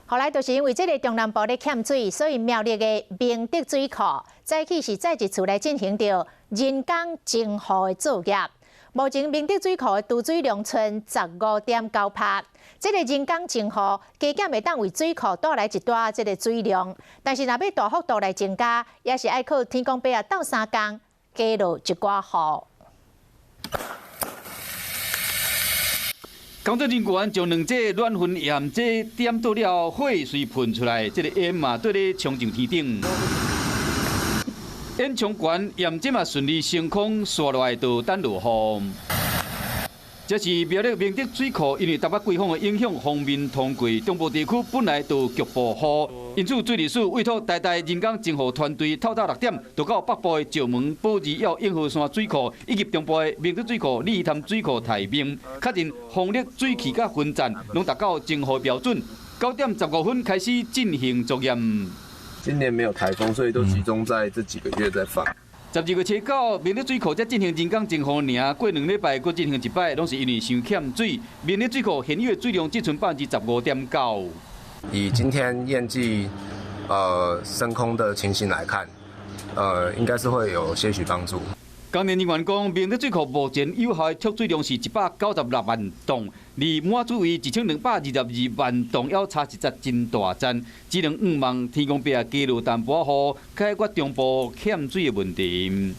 后来就是因为这个中南部咧欠水，所以苗栗的明德水库早起是在一处来进行着人工净湖的作业。目前明德水库的储水量存15.9%，这个人工净湖加减会当为水库带来一大这个水量，但是若要大幅度来增加，也是爱靠天公伯啊斗3工加落一寡雨。工作人员将两只软粉盐这点到了火水喷出来，这个烟嘛对咧冲上天顶。烟冲悬，盐这嘛顺利升空，刷落来就等落雨。这是苗栗明德水库因为台北季风的影响，方面通过中部地区本来就局部雨，因此水利署委托台人工净湖团队透早6点，就到北部的石门、宝二要永和山水库以及中部的明德水库、鯉鱼潭水库台面，确认风力、水汽甲分站拢达到净湖标准。9点15分开始进行作业。今年没有台风，所以都集中在这几个月在放。12月初9，明德水库才进行人工净湖尔，过2礼拜，佫进行1摆，拢是因为伤欠水。明德水库现有的水量只存15.9%。以今天验计升空的情形来看，应该是会有些许帮助。工研人员讲，明德水库目前有效的储水量是196万吨，离满水位1222万吨要差一截真大站，只能望天公伯加落淡薄雨，解决中部欠水的问题。